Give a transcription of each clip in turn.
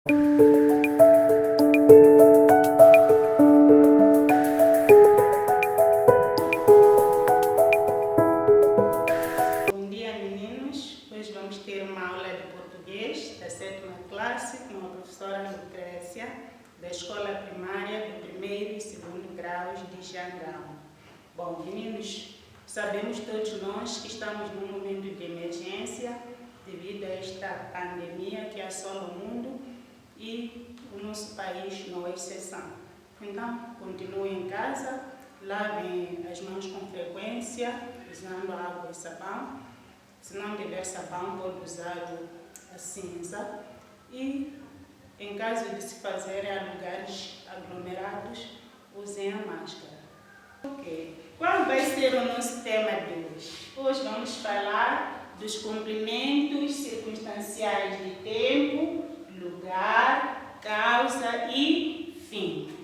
Bom dia, meninos. Hoje vamos ter uma aula de português da 7ª classe com a professora Lucrécia, da escola primária do 1º e 2º graus de Jangão. Bom, meninos, sabemos todos nós que estamos num momento de emergência devido a esta pandemia que assola o mundo e o nosso país não é exceção. Então, continuem em casa, lavem as mãos com frequência, usando água e sabão. Se não tiver sabão, pode usar a cinza. E, em caso de se fazerem a lugares aglomerados, usem a máscara. Ok. Qual vai ser o nosso tema de hoje? Hoje vamos falar dos complementos circunstanciais de tempo, lugar, causa e fim.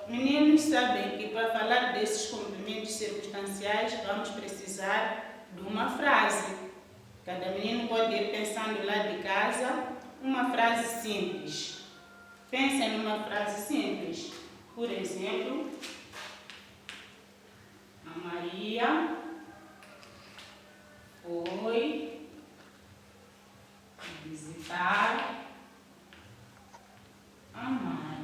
Meninos sabem que para falar desses complementos circunstanciais vamos precisar de uma frase. Cada menino pode ir pensando lá de casa uma frase simples. Pensem numa frase simples. Por exemplo, a Maria foi visitar a mãe.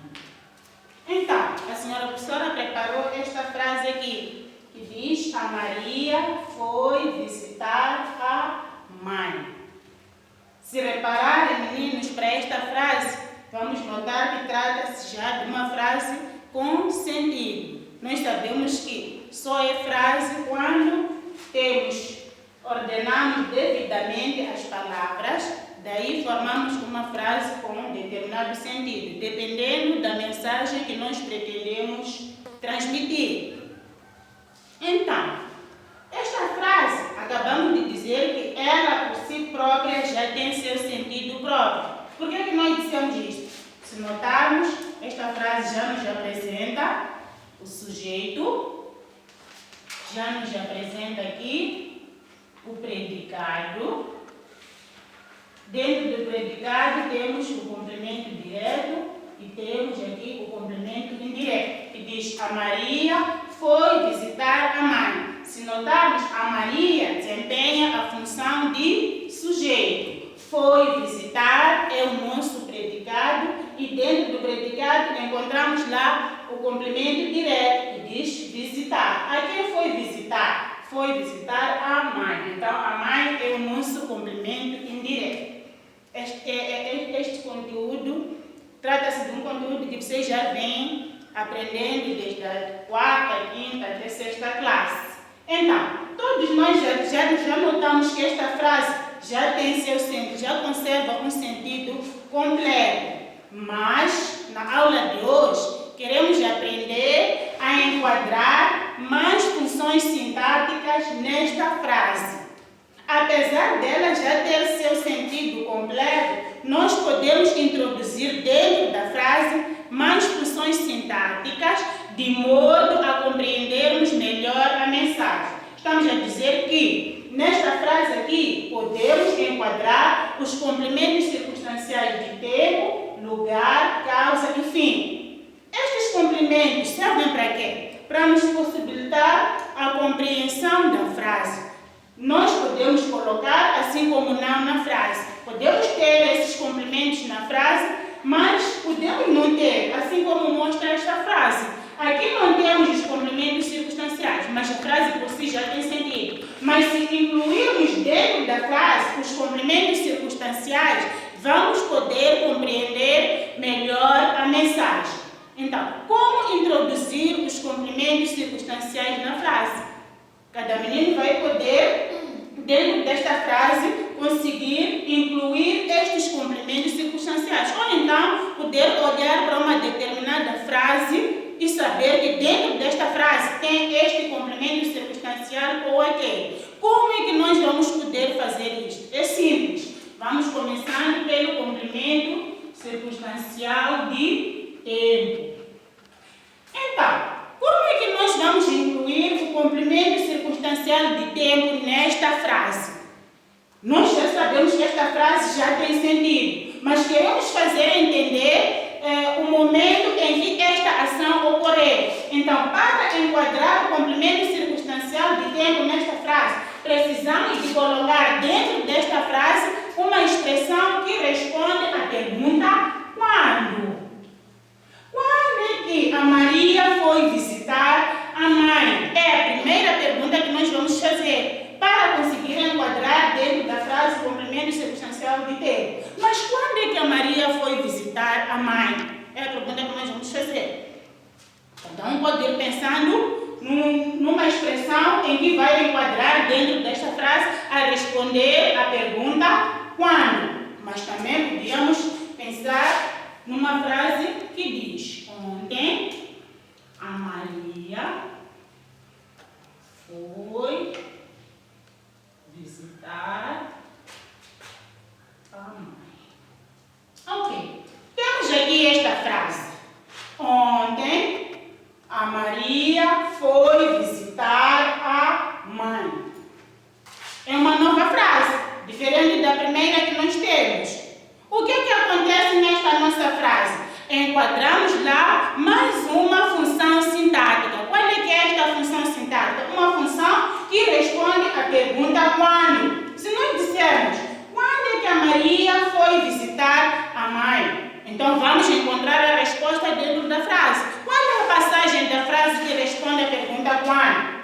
Então, a senhora professora preparou esta frase aqui, que diz: a Maria foi visitar a mãe. Se repararem, meninos, para esta frase, vamos notar que trata-se já de uma frase com sentido. Nós sabemos que só é frase quando ordenamos devidamente as palavras, daí formamos uma frase com um determinado sentido, dependendo da mensagem que nós pretendemos transmitir. Então, esta frase, acabamos de dizer que ela por si própria já tem seu sentido próprio. Por que nós dissemos isto? Se notarmos, esta frase já nos apresenta o sujeito, já nos apresenta aqui o predicado. Dentro do predicado temos o complemento direto e temos aqui o complemento indireto, que diz: a Maria foi visitar a mãe. Se notarmos, a Maria desempenha a função de sujeito. Foi visitar é o nosso predicado e dentro do predicado encontramos lá o complemento direto, que diz visitar. A quem foi visitar? Foi visitar a mãe. Então, a mãe é o nosso complemento indireto. Este conteúdo trata-se de um conteúdo que vocês já vêm aprendendo desde a 4ª, 5ª até 6ª classe. Então, todos nós já notamos que esta frase já tem seu sentido, já conserva um sentido completo. Mas, na aula de hoje, queremos aprender a enquadrar mais funções sintáticas nesta frase. Apesar dela já ter seu sentido completo, nós podemos introduzir dentro da frase mais funções sintáticas de modo a compreendermos melhor a mensagem. Estamos a dizer que nesta frase aqui podemos enquadrar os complementos circunstanciais de tempo, lugar, causa e fim. Estes complementos servem para quê? Para nos possibilitar a compreensão da frase. Nós podemos colocar assim como não na frase. Podemos ter esses complementos na frase, mas podemos não ter, assim como mostra esta frase. Aqui não temos os complementos circunstanciais, mas a frase por si já tem sentido. Mas se incluirmos dentro da frase os complementos circunstanciais, vamos poder compreender melhor a mensagem. Então, como introduzir os complementos circunstanciais na frase? Cada menino vai poder, dentro desta frase, conseguir incluir estes complementos circunstanciais. Ou então, poder olhar para uma determinada frase e saber que dentro desta frase tem este complemento circunstancial ou aquele. Como é que nós vamos poder fazer isto? É simples. Vamos começando pelo complemento circunstancial de tempo. Então, como é que nós vamos incluir o complemento circunstancial de tempo nesta frase? Nós já sabemos que esta frase já tem sentido, vamos fazer entender o momento em que esta ação ocorreu. Então, para enquadrar o complemento circunstancial de tempo nesta frase, precisamos de colocar dentro desta frase uma expressão que responde à pergunta quando. Quando é que a Maria foi visitar a mãe? É a primeira pergunta que nós vamos fazer para conseguir enquadrar dentro da frase o complemento circunstancial de tempo. Mas quando é que a Maria foi visitar a mãe? É a pergunta que nós vamos fazer. Então, pode ir pensando numa expressão em que vai enquadrar dentro desta frase a responder a pergunta quando. Mas também podíamos pensar numa frase que diz: ontem a Maria foi visitar a mãe. Ok. Temos aqui esta frase. Ontem a Maria foi visitar a mãe. É uma nova frase, diferente da primeira que nós temos. O que é que acontece nesta nossa frase? Enquadramos lá mais uma função sintática. Qual é que é esta função sintática? Uma função que responde à pergunta quando. Se nós dissermos quando é que a Maria foi visitar a mãe, então vamos encontrar a resposta dentro da frase. Qual é a passagem da frase que responde à pergunta quando?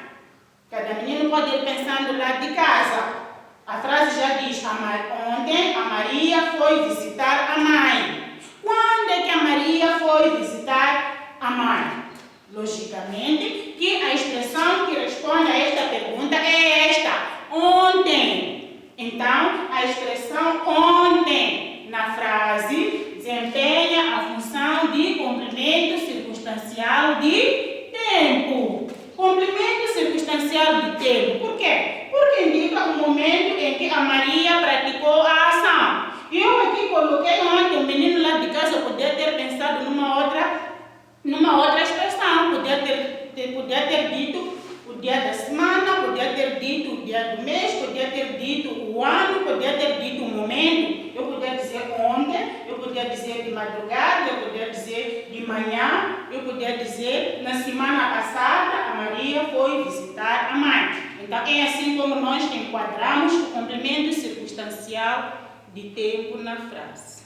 Cada menino pode ir pensando lá de casa. A frase já diz: ontem a Maria foi visitar a mãe. Quando é que a Maria foi visitar a mãe? Logicamente que a expressão que responde a esta pergunta é esta: ontem. Então, a expressão ontem na frase desempenha a função de complemento circunstancial de tempo. Complemento circunstancial de tempo. Por quê? Porque indica o momento em que a Maria praticou a ação. Eu aqui coloquei ontem, o menino lá de casa podia ter pensado numa outra expressão. Podia ter dito o dia da semana, podia ter dito o dia do mês, podia ter dito o ano, podia ter dito o momento. Eu podia dizer ontem, eu podia dizer de madrugada, eu podia dizer de manhã, eu podia dizer na semana passada a Maria foi visitar a mãe. Então é assim como nós enquadramos o complemento circunstancial de tempo na frase.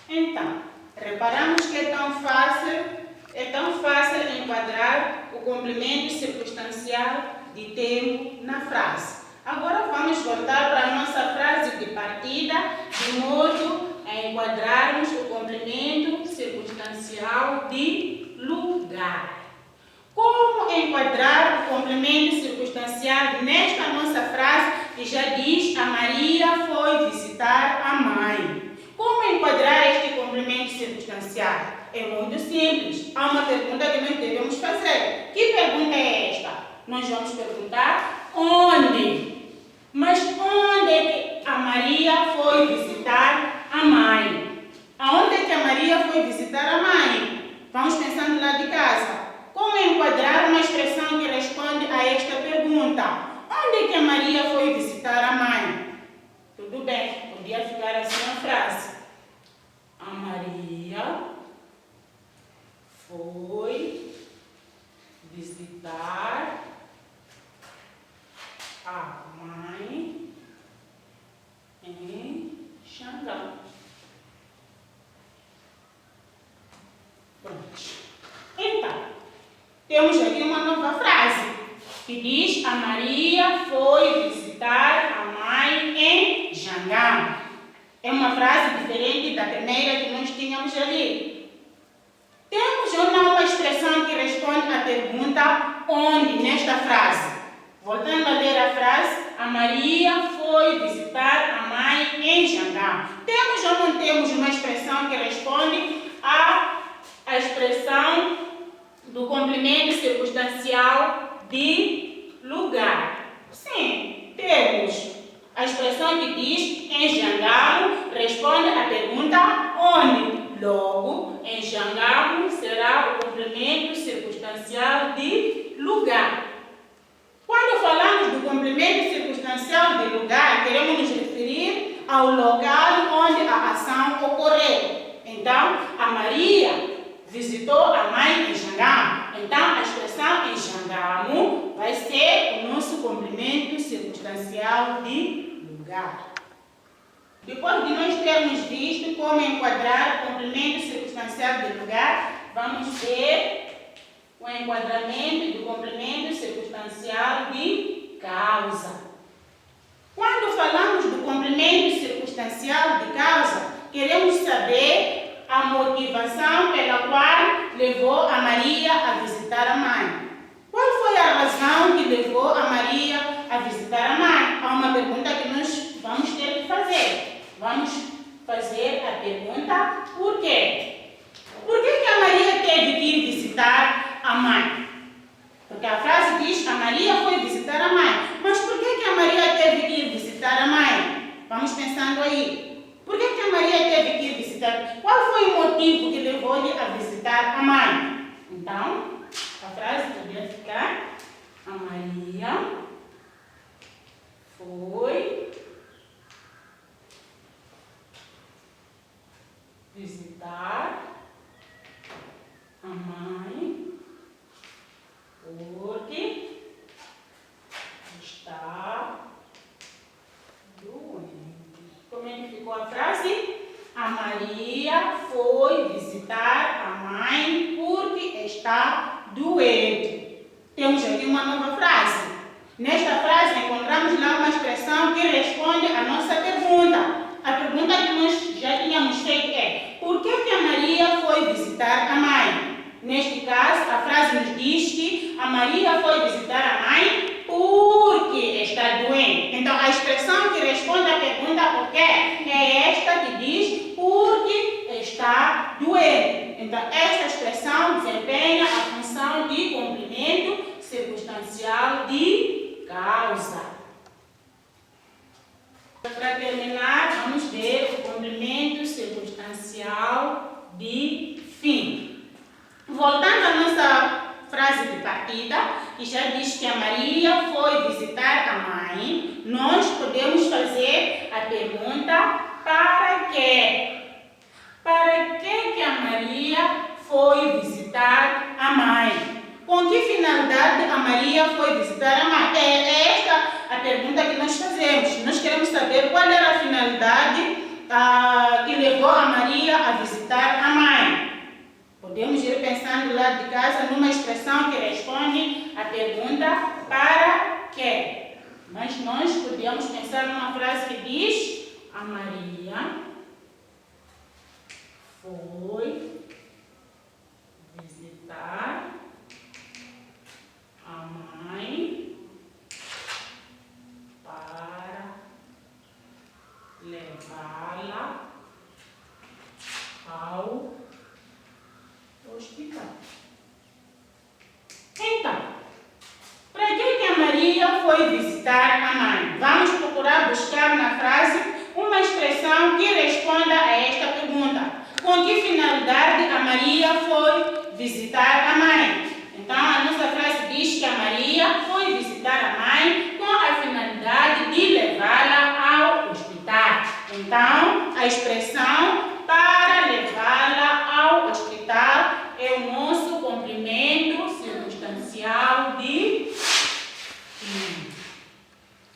Então, reparamos que é tão fácil enquadrar o complemento circunstancial de tempo na frase. Agora vamos voltar para a nossa frase de partida, de modo a enquadrarmos o complemento circunstancial de lugar. Como enquadrar o complemento circunstancial nesta nossa frase que já diz: a Maria foi visitar a mãe? Como enquadrar este complemento circunstancial? É muito simples. Há uma pergunta que nós devemos fazer. Que pergunta é esta? Nós vamos perguntar onde. Mas onde é que a Maria foi visitar a mãe? Aonde é que a Maria foi visitar a mãe? Vamos pensando lá de casa. Como enquadrar uma expressão que responde a esta pergunta? Onde é que a Maria foi visitar a mãe? Tudo bem, podia ficar assim a frase. A Maria foi visitar a mãe em Xangão. Pronto. Então, temos aqui uma nova frase que diz: a Maria foi visitar a mãe em Xangão. É uma frase diferente da primeira que nós tínhamos ali. Temos ou não uma expressão que responde à pergunta onde nesta frase? Voltando a ler a frase: a Maria foi visitar a mãe em Xangão. Temos ou não temos uma expressão que responde à expressão do complemento circunstancial de lugar? Sim, temos. A expressão que diz em Xangão responde à pergunta onde. Logo, em Xangão será o complemento circunstancial de lugar. Quando falamos do complemento circunstancial de lugar, queremos nos referir ao local onde a ação ocorreu. Maria visitou a mãe em Xangamo. Então, a expressão em Xangamo vai ser o nosso complemento circunstancial de lugar. Depois de nós termos visto como enquadrar o complemento circunstancial de lugar, vamos ver o enquadramento do complemento circunstancial de causa. Quando falamos do complemento circunstancial de causa, queremos saber a motivação pela qual levou a Maria a visitar a mãe. Qual foi a razão que levou a Maria a visitar a mãe? Há uma pergunta que nós vamos ter que fazer. Vamos fazer a pergunta por quê? Por que a Maria teve que ir visitar a mãe? Porque a frase diz que a Maria foi visitar a mãe. Mas por que a Maria teve que ir visitar a mãe? Vamos pensando aí. Por que a Maria teve que ir visitar? Qual foi o motivo que levou-lhe a visitar a mãe? Então, a frase poderia ficar: a Maria foi visitar a mãe porque está doente. Como é que ficou a frase? A Maria foi visitar a mãe porque está doente. Temos aqui uma nova frase. Nesta frase encontramos lá uma expressão que responde à nossa pergunta. A pergunta que nós já tínhamos feito é: por que a Maria foi visitar a mãe? Neste caso, a frase nos diz que a Maria foi visitar a mãe porque está doente. Então, a expressão que responde à pergunta por quê é esta que diz porque está doente. Então, esta expressão desempenha a função de complemento circunstancial de causa. Para terminar, vamos ver o complemento circunstancial de fim. Voltando à nossa frase de partida, que já diz que a Maria foi visitar a mãe, nós podemos fazer a pergunta: para quê? Para que a Maria foi visitar a mãe? Com que finalidade a Maria foi visitar a mãe? É esta a pergunta que nós fazemos. Nós queremos saber qual era a finalidade que levou a Maria a visitar a mãe. Podemos ir pensando lá de casa numa expressão que responde à pergunta para quê? Mas nós podemos pensar numa frase que diz: a Maria foi visitar a mãe para levá-la ao hospital. Então, para que a Maria foi visitar a mãe? Vamos procurar buscar na frase uma expressão que responda a esta pergunta. Com que finalidade a Maria foi visitar a mãe? Então, a nossa frase diz que a Maria foi visitar a mãe com a finalidade de levá-la ao hospital. Então, a expressão para levá-la ao hospital é o nosso complemento circunstancial de fim.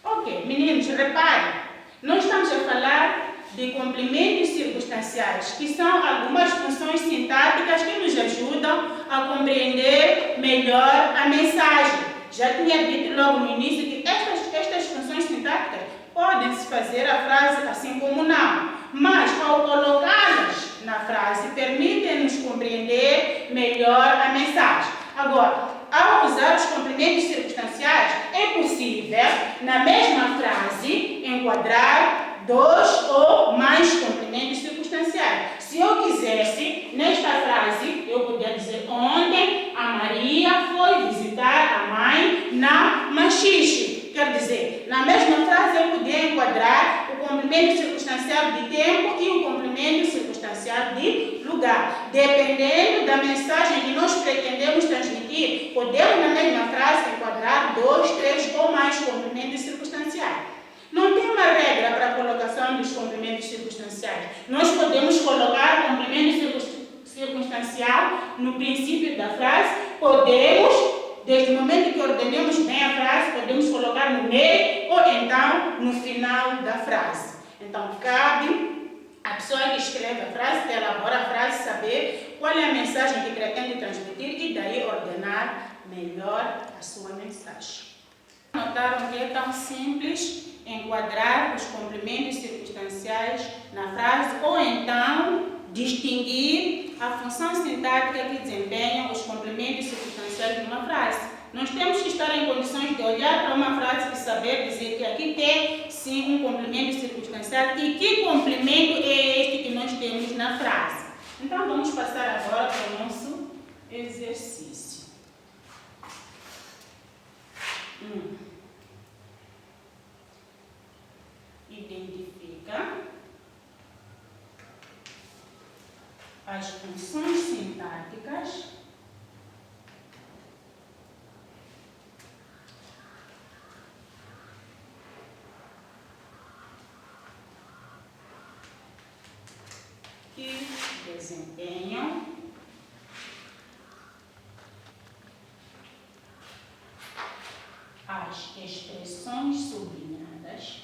Ok, meninos, reparem, nós estamos a falar de complementos circunstanciais, que são algumas funções sintáticas que nos ajudam a compreender melhor a mensagem. Já tinha dito logo no início que estas funções sintáticas podem-se fazer a frase assim como não, mas ao colocá-las na frase permitem-nos compreender melhor a mensagem. Agora, ao usar os complementos circunstanciais, é possível, na mesma frase, enquadrar dois ou mais complementos circunstanciais. Se eu quisesse, nesta frase, eu poderia dizer: ontem a Maria foi visitar a mãe na Machixe. Quer dizer, na mesma frase eu poderia enquadrar o complemento circunstancial de tempo e o complemento circunstancial de lugar. Dependendo da mensagem que nós pretendemos transmitir, podemos na mesma frase enquadrar 2, 3 ou mais complementos circunstanciais. Não tem uma regra para a colocação dos complementos circunstanciais. Nós podemos colocar complementos circunstancial no princípio da frase, podemos, desde o momento que ordenemos bem a frase, podemos colocar no meio ou então no final da frase. Então, cabe à pessoa que escreve a frase, que elabora a frase, saber qual é a mensagem que pretende transmitir e daí ordenar melhor a sua mensagem. Notaram que é tão simples enquadrar os complementos circunstanciais na frase ou então distinguir a função sintática que desempenham os complementos circunstanciais de uma frase. Nós temos que estar em condições de olhar para uma frase e saber dizer que aqui tem sim um complemento circunstancial e que complemento é este que nós temos na frase. Então vamos passar agora para o nosso exercício. Identifica as funções sintáticas que desempenham as expressões sublinhadas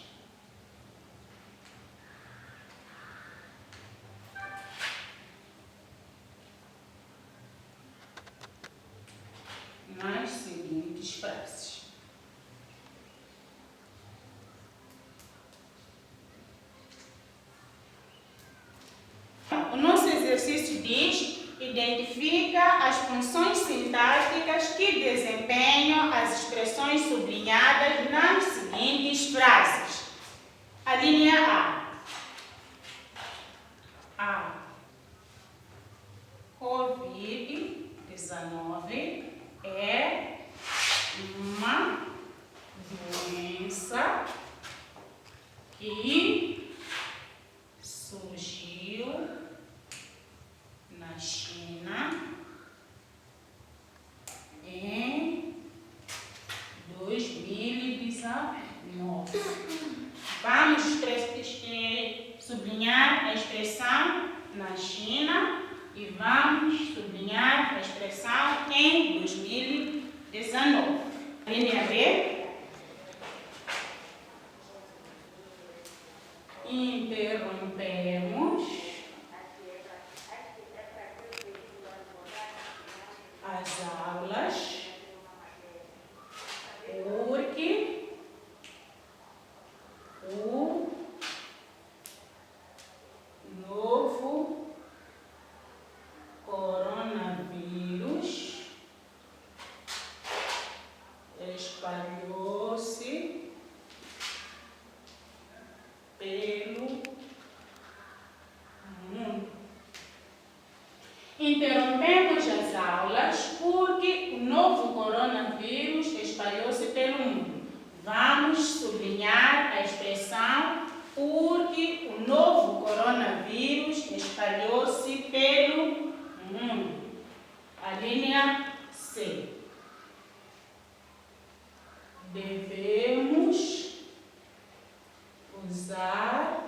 nas seguintes frases. O nosso exercício diz: identifica as funções sintáticas que desempenham as expressões sublinhadas nas seguintes frases. A linha A. Covid-19 é uma doença que surgiu na China em 2019. Vamos sublinhar a expressão na China e vamos sublinhar a expressão em 2019. Linha B. Interrompemos as aulas porque o novo coronavírus espalhou-se pelo mundo. Interrompemos as aulas porque o novo coronavírus espalhou-se pelo mundo. Vamos sublinhar a expressão porque o novo coronavírus espalhou-se pelo mundo. A linha C. Devemos usar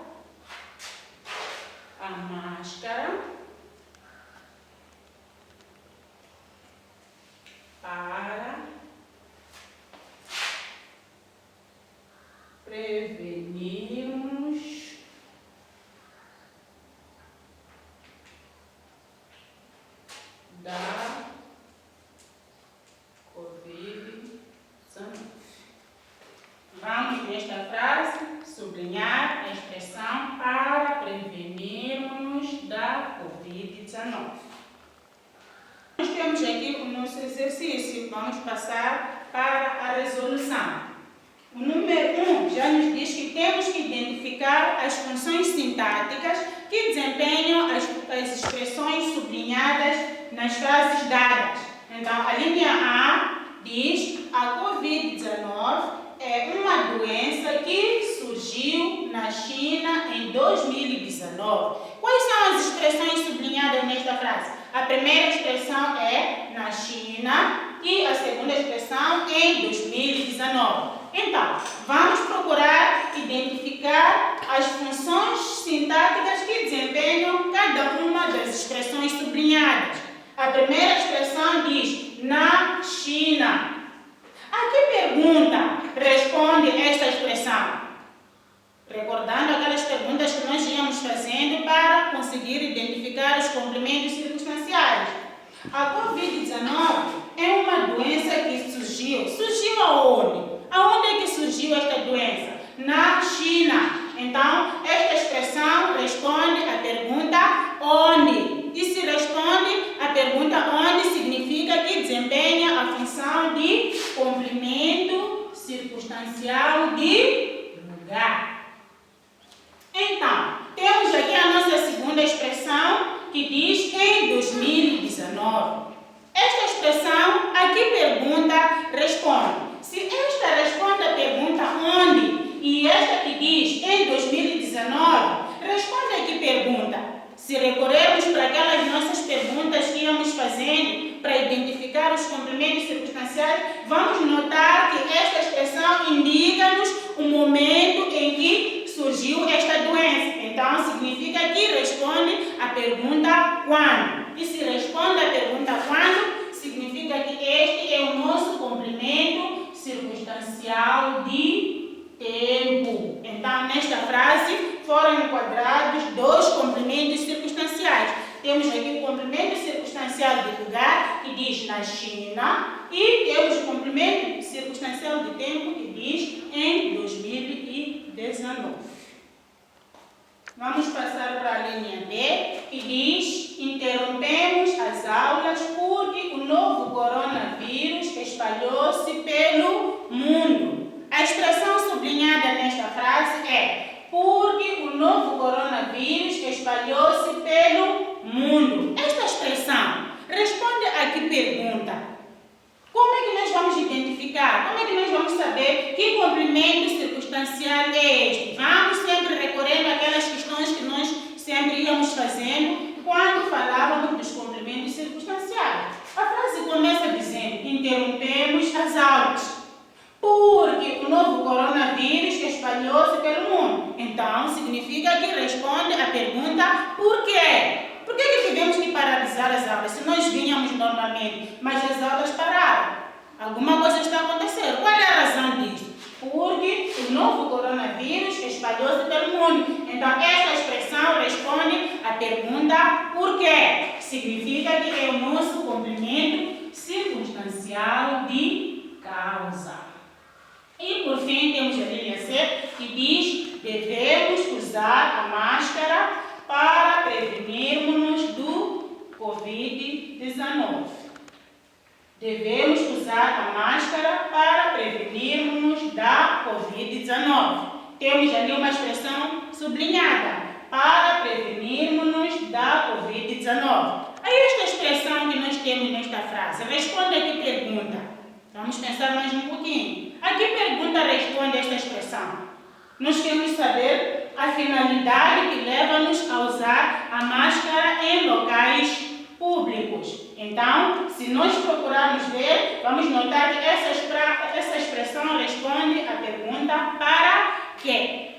a máscara para prevenirmos da Covid-19. Vamos nesta frase sublinhar a expressão para prevenirmos da Covid-19. Nós temos aqui o nosso exercício. Vamos passar para a resolução. O número 1 já nos diz que temos que identificar as funções sintáticas que desempenham as expressões sublinhadas nas frases dadas. Então, a linha A diz: a Covid-19 é uma doença que surgiu na China em 2019. Quais são as expressões sublinhadas nesta frase? A primeira expressão é na China e a segunda expressão em 2019. Então, vamos procurar identificar as funções sintáticas que desempenham cada uma das expressões sublinhadas. A primeira expressão diz na China. A que pergunta responde esta expressão? Recordando aquelas perguntas que nós íamos fazendo para conseguir identificar os complementos circunstanciais. A Covid-19 é uma doença que surgiu. Surgiu aonde? Aonde é que surgiu esta doença? Na China. Então, esta expressão responde à pergunta onde. E se responde à pergunta onde, significa que desempenha a função de complemento circunstancial de lugar. Então, temos aqui a nossa segunda expressão que diz em 2019. Esta expressão, a que pergunta responde? Se esta responde à pergunta onde e esta que diz em 2019, responde a que pergunta? Se recorrermos para aquelas nossas perguntas que íamos fazendo para identificar os complementos circunstanciais, vamos notar que esta expressão indica-nos o momento em que surgiu esta doença. Então, significa que responde a pergunta quando. E se responde a pergunta quando, significa que este é o nosso complemento circunstancial de tempo. Então, nesta frase foram enquadrados dois complementos circunstanciais. Temos aqui o complemento circunstancial de lugar, que diz na China, e temos o complemento circunstancial de tempo, que diz em 2019. Vamos passar para a linha B, que diz: interrompemos as aulas porque o novo coronavírus espalhou-se pelo mundo. A expressão sublinhada nesta frase é: porque o novo coronavírus espalhou-se pelo mundo. Esta expressão responde a que pergunta? Como é que nós vamos identificar? Como é que nós vamos saber que complemento circunstancial é este? Vamos sempre recorrendo àquelas questões que nós sempre íamos fazendo quando falávamos dos complementos circunstanciais. A frase começa dizendo: interrompemos as aulas porque o novo coronavírus espalhou-se pelo mundo. Então, significa que responde à pergunta por quê? Por que tivemos que paralisar as aulas? Se nós vinhamos normalmente, mas as aulas pararam. Alguma coisa está acontecendo. Qual é a razão disso? Porque o novo coronavírus espalhou-se pelo mundo. Então, esta expressão responde à pergunta por quê? Significa que é o nosso complemento circunstancial de causa. E, por fim, temos a linha C, que diz: devemos usar a máscara para prevenirmos do Covid-19. Devemos usar a máscara para prevenirmos da Covid-19. Temos ali uma expressão sublinhada: para prevenirmos da Covid-19. Aí esta expressão que nós temos nesta frase responde a que pergunta? Vamos pensar mais um pouquinho. A que pergunta responde esta expressão? Nós queremos saber a finalidade que leva-nos a usar a máscara em locais públicos. Então, se nós procurarmos ver, vamos notar que essa expressão responde à pergunta para quê?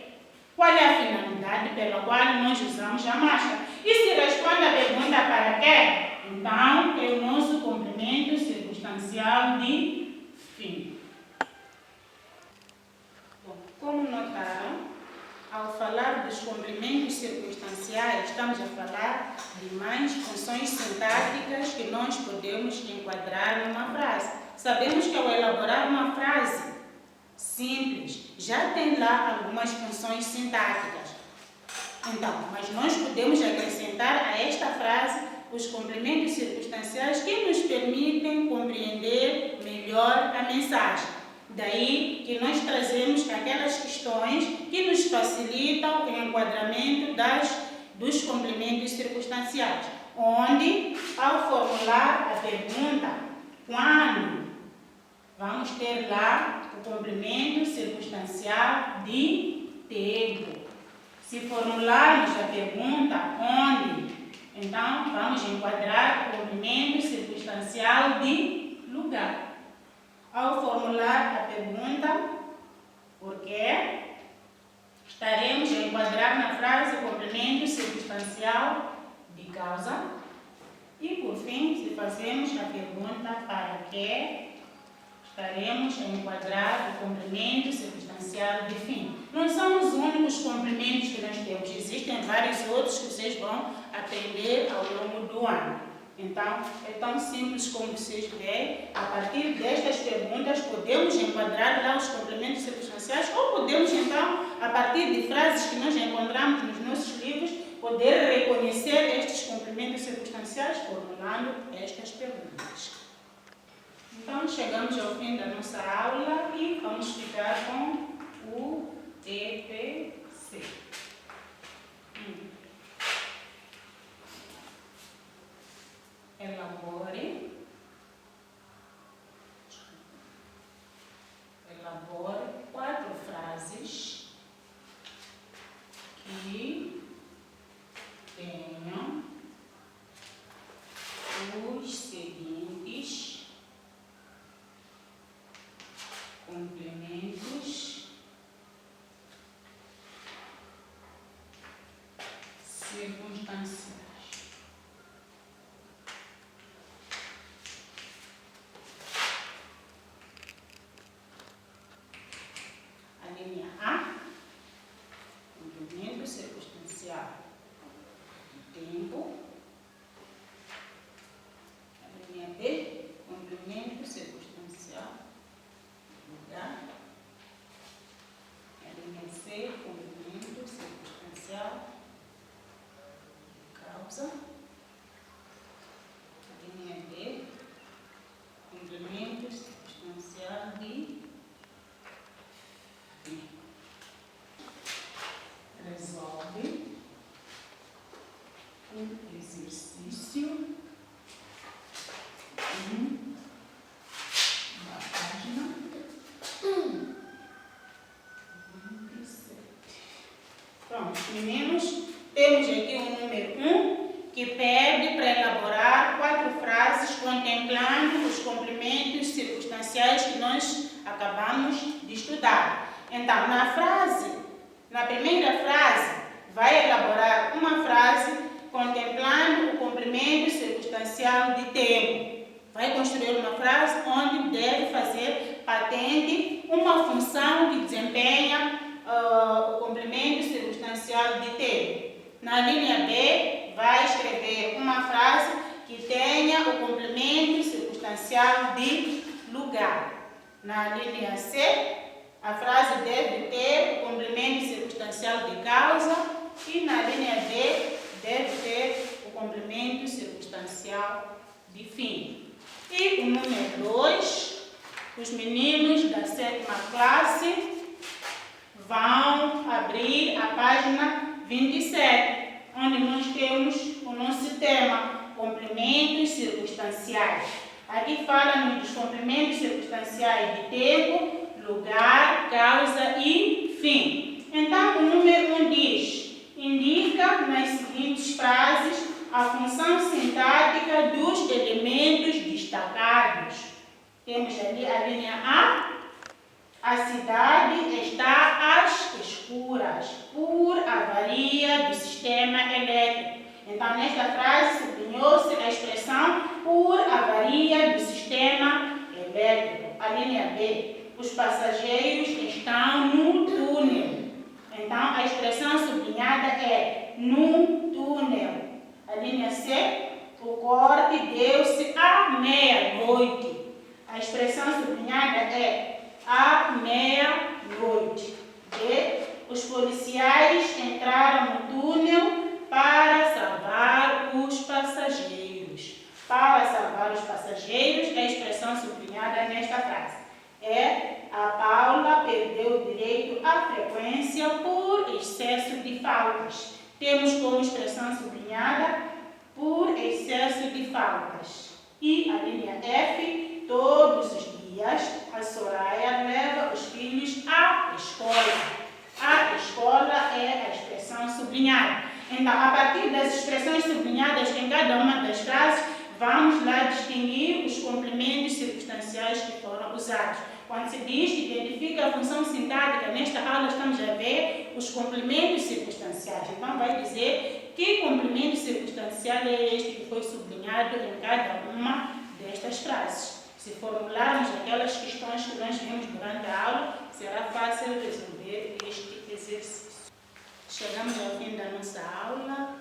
Qual é a finalidade pela qual nós usamos a máscara? E se responde à pergunta para quê? Então, é o nosso complemento circunstancial de fim. Bom, como notaram, ao falar dos complementos circunstanciais, estamos a falar de mais funções sintáticas que nós podemos enquadrar numa frase. Sabemos que ao elaborar uma frase simples, já tem lá algumas funções sintáticas. Então, mas nós podemos acrescentar a esta frase os complementos circunstanciais que nos permitem compreender melhor a mensagem. Daí que nós trazemos aquelas questões que nos facilitam o enquadramento dos complementos circunstanciais, onde, ao formular a pergunta quando, vamos ter lá o complemento circunstancial de tempo. Se formularmos a pergunta onde, então vamos enquadrar o complemento circunstancial de lugar. Ao formular a pergunta por quê, estaremos a enquadrar na frase o complemento circunstancial de causa. E, por fim, se fazemos a pergunta para que estaremos a enquadrar o complemento circunstancial de fim. Não são os únicos complementos que nós temos, existem vários outros que vocês vão aprender ao longo do ano. Então, é tão simples como vocês veem. A partir destas perguntas, podemos enquadrar lá os complementos circunstanciais ou podemos, então, a partir de frases que nós encontramos nos nossos livros, poder reconhecer estes complementos circunstanciais formulando estas perguntas. Então, chegamos ao fim da nossa aula e vamos ficar com o EPC. Elabore 4 frases que tenham os seguintes complementos circunstanciais. A linha A, complemento circunstancial do tempo. A linha B, complemento circunstancial do lugar. A linha C, complemento circunstancial de causa. A linha D, complemento circunstancial de fim. Resolve o exercício da página 27. Pronto, meninos, temos aqui o número 1, que pede para elaborar 4 frases contemplando os complementos circunstanciais que nós acabamos de estudar. Então, na primeira frase, vai elaborar uma frase contemplando o complemento circunstancial de tempo. Vai construir uma frase onde deve fazer patente uma função que desempenha o complemento circunstancial de tempo. Na linha B, vai escrever uma frase que tenha o complemento circunstancial de lugar. Na linha C, a frase deve ter o complemento circunstancial de causa e na linha D deve ter o complemento circunstancial de fim. E o número 2, os meninos da 7ª classe vão abrir a página 27, onde nós temos o nosso tema, complementos circunstanciais. Aqui fala-nos dos complementos circunstanciais de tempo, lugar, causa e fim. Então, o número 1 diz: indica nas seguintes frases a função sintática dos elementos destacados. Temos ali a linha A cidade está às escuras por avaria do sistema elétrico. Então, nesta frase, sublinhou-se a expressão por avaria do sistema elétrico. A linha B, os passageiros estão no túnel. Então, a expressão sublinhada é no túnel. A linha C, o corte deu-se à meia-noite. A expressão sublinhada é à meia-noite. D, os policiais entraram no túnel para salvar os passageiros. Para salvar os passageiros, a expressão sublinhada nesta frase é: a Paula perdeu o direito à frequência por excesso de faltas. Temos como expressão sublinhada por excesso de faltas. E a linha F, todos os dias a Soraya leva os filhos à escola. A escola é a expressão sublinhada. Então, a partir das expressões sublinhadas em cada uma das frases, vamos lá distinguir os complementos circunstanciais que foram usados. Quando se diz que identifica a função sintática, nesta aula estamos a ver os complementos circunstanciais. Então, vai dizer que complementos circunstanciais essencial é este que foi sublinhado em cada uma destas frases. Se formularmos aquelas questões que nós vimos durante a aula, será fácil resolver este exercício. Chegamos ao fim da nossa aula.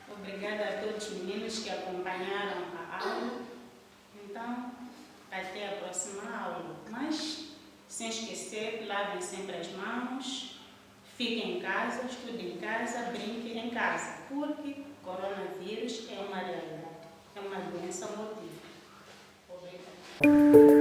Obrigada a todos os meninos que acompanharam a aula. Então, até a próxima aula. Mas, sem esquecer, lavem sempre as mãos, fiquem em casa, estudem em casa, brinquem em casa, porque coronavírus é uma realidade, é uma doença mortífera. Obrigada.